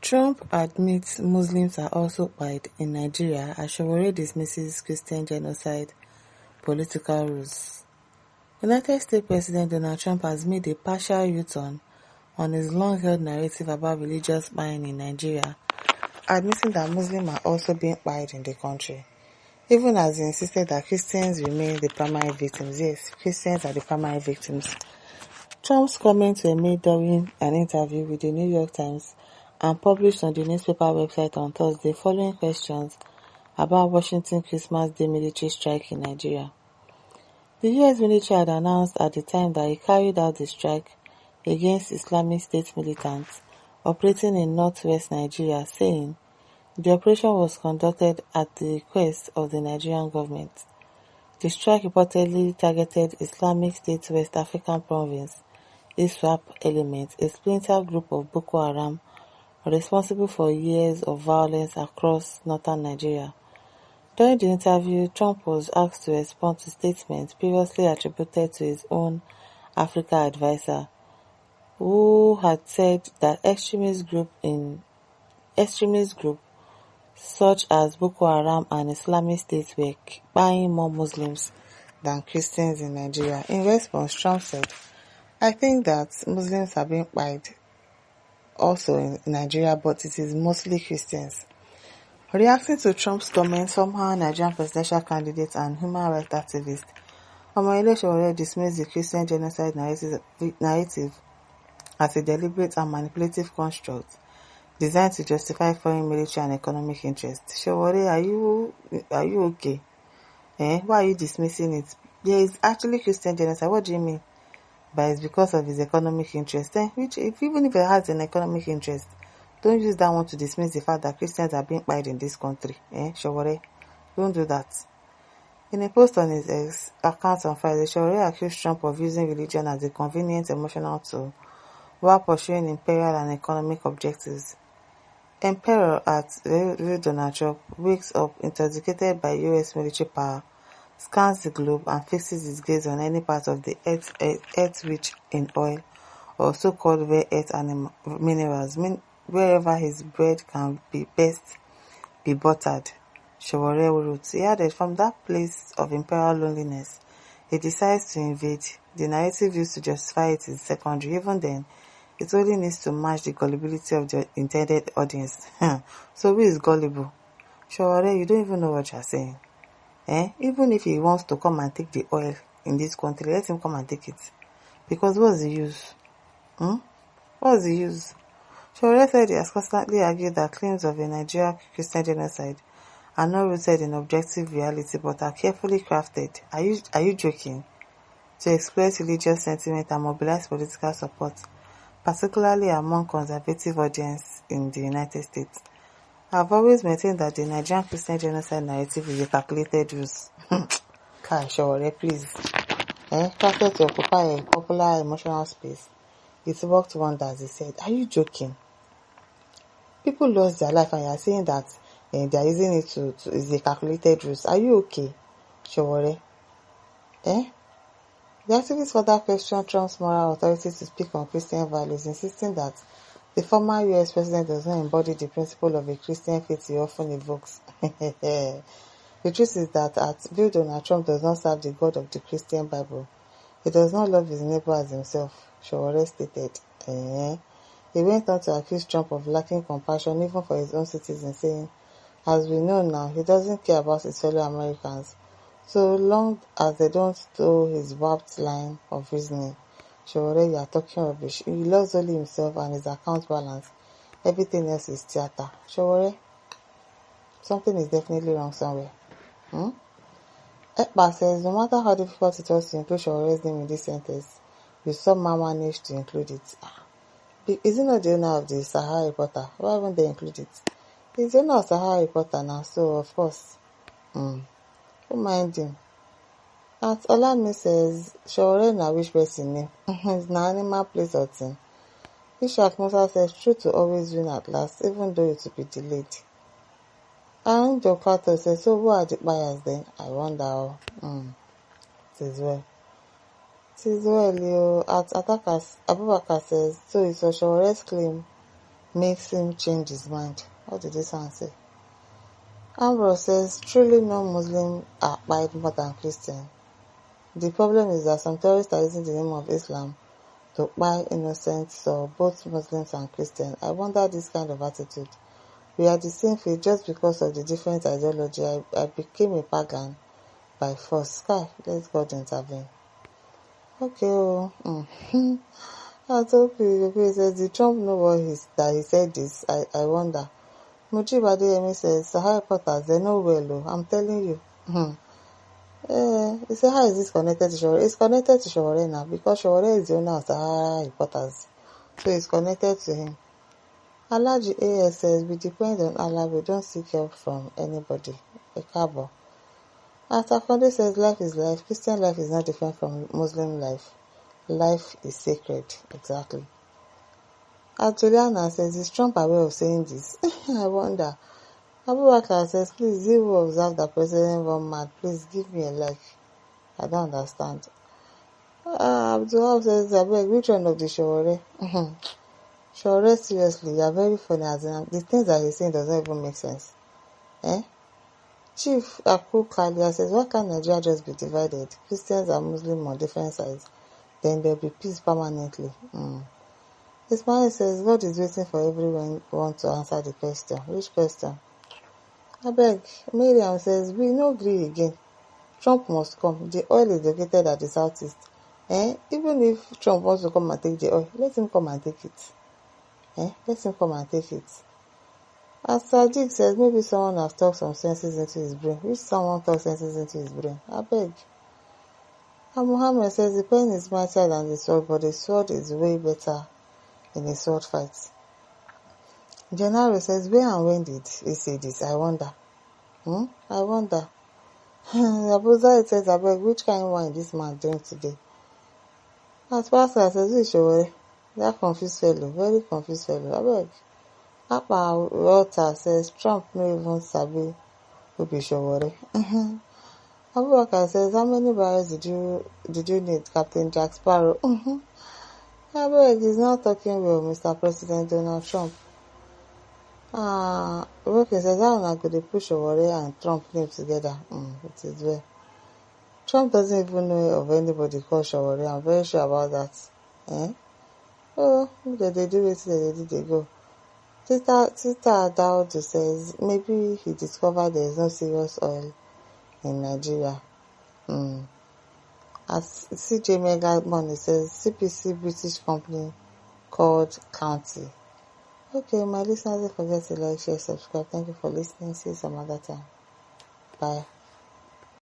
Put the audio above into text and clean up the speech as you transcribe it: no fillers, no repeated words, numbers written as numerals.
Trump admits Muslims are also pied in Nigeria as Sowore dismisses Christian genocide political rules. United States President Donald Trump has made a partial U-turn on his long-held narrative about religious spying in Nigeria, admitting that Muslims are also being spied in the country, even as he insisted that Christians remain the primary victims. Yes, Christians are the primary victims. Trump's comments were made during an interview with the New York Times and published on the newspaper website on Thursday following questions about Washington Christmas Day military strike in Nigeria. The U.S. military had announced at the time that it carried out the strike against Islamic State militants operating in northwest Nigeria, saying the operation was conducted at the request of the Nigerian government. The strike reportedly targeted Islamic State West African province ISWAP element, a splinter group of Boko Haram responsible for years of violence across northern Nigeria. During the interview, Trump was asked to respond to statements previously attributed to his own Africa advisor, who had said that extremist groups such as Boko Haram and Islamic State were buying more Muslims than Christians in Nigeria. In response, Trump said, "I think that Muslims are being spied also in Nigeria, but it is mostly Christians." Reacting to Trump's comments, former Nigerian presidential candidate and human rights activist K1LL Sowore dismissed the Christian genocide narrative as a deliberate and manipulative construct designed to justify foreign military and economic interests. Sowore, are you okay? Why are you dismissing it? There is actually Christian genocide. What do you mean? But it's because of his economic interest. Even if it has an economic interest, don't use that one to dismiss the fact that Christians are being spied in this country. Sowore, don't do that. In a post on his X account on Friday, Sowore accused Trump of using religion as a convenient emotional tool while pursuing imperial and economic objectives. Emperor at real Donald Trump wakes up intoxicated by U.S. military power, scans the globe and fixes his gaze on any part of the earth rich in oil or so-called rare earth and minerals, wherever his bread can be best be buttered. Sowore wrote. He added, from that place of imperial loneliness, he decides to invade. The narrative used to justify it is secondary. Even then, it only needs to match the gullibility of the intended audience. So who is gullible? Sowore, you don't even know what you're saying. Even if he wants to come and take the oil in this country, let him come and take it. Because what's the use? What's the use? Sowore said he has constantly argued that claims of a Nigerian Christian genocide are not rooted in objective reality but are carefully crafted. Are you joking? To exploit religious sentiment and mobilize political support, particularly among conservative audience in the United States. I've always maintained that the Nigerian Christian genocide narrative is a calculated ruse. Kai Sowore, please. Crafted to occupy a popular emotional space. It worked wonders, he said. Are you joking? People lost their life and you are saying that they are using it to is a calculated ruse. Are you okay, Sowore? The activist further questioned Trump's moral authority to speak on Christian values, insisting that the former U.S. president does not embody the principle of a Christian faith he often evokes. The truth is that at Bill Donald Trump does not serve the God of the Christian Bible. He does not love his neighbor as himself, Sowore stated. He went on to accuse Trump of lacking compassion even for his own citizens, saying, as we know now, he doesn't care about his fellow Americans, so long as they don't toe his warped line of reasoning. Sowore, you are talking rubbish. He loves only himself and his account balance. Everything else is theater. Sowore, something is definitely wrong somewhere. Ekpa says, no matter how difficult it was to include Showore's name in this sentence, you somehow managed to include it. Is he not the owner of the Sahara Reporter? Why won't they include it? He's the owner of Sahara Reporter now, so of course. Who mind him? At Olami says, Sowore na which person name? It's na animal place or thing. Ishak Musa says, true to always win at last, even though it will be delayed. And Jokato says, so who are the buyers then? I wonder. It is well. It is well, Leo. At Attackers, Abubakar says, so it's Showore's claim makes him change his mind. What did this one say? Ambrose says, truly no Muslim are pied more than Christian. The problem is that some terrorists are using the name of Islam to buy innocent souls, both Muslims and Christians. I wonder this kind of attitude. We are the same faith just because of the different ideology. I became a pagan by force. Sky, let God intervene. Okay, I told you, he says, the Trump know what that he said this. I wonder. Mujib Adeyemi says, Sahara reporters, they know well, I'm telling you. He said, how is this connected to Sowore? It's connected to Sowore now, because Sowore is the owner of Sahara reporters. So it's connected to him. Alaji AS says, we depend on Allah, we don't seek help from anybody. A cabo. Atakonde says, life is life. Christian life is not different from Muslim life. Life is sacred. Exactly. Juliana says, is Trump aware of saying this? I wonder. Abubakar says, please, you will observe that President gone mad. Please give me a like. I don't understand. Abdullah says, I beg, which one of the Sowore? Sowore, seriously, you are very funny. As in, the things that he's saying doesn't even make sense. Chief Aku Kalia says, why can't Nigeria just be divided? Christians and Muslims on different sides. Then there'll be peace permanently. Ismail says, God is waiting for everyone to answer the question. Which question? I beg. Miriam says, we no agree again. Trump must come. The oil is located at the southeast. Even if Trump wants to come and take the oil, let him come and take it. Let him come and take it. As Sadiq says, maybe someone has talked some senses into his brain. Which someone talks senses into his brain? I beg. And Muhammad says, the pen is mightier than the sword, but the sword is way better in a sword fight. Gennaro says, where and when did he say this? I wonder. I wonder. Abuza says, I beg, which kind of wine this man drink today? As Pastor says, who is Sowore? That confused fellow, very confused fellow. I beg. Papa Walter says, Trump no even sabi who be Sowore. Abubakar says, how many barrels did you need, Captain Jack Sparrow? I beg, he's not talking well, Mr. President Donald Trump. Rocky says, how am I going to push Sowore and Trump name together? It is well. Trump doesn't even know of anybody called Sowore. I'm very sure about that. Oh, they do it, they go. Tita Dowd says, maybe he discovered there is no serious oil in Nigeria. As CJ Mega Money says, CPC British company called County. Okay, my listeners, don't forget to like, share, subscribe. Thank you for listening. See you some other time. Bye.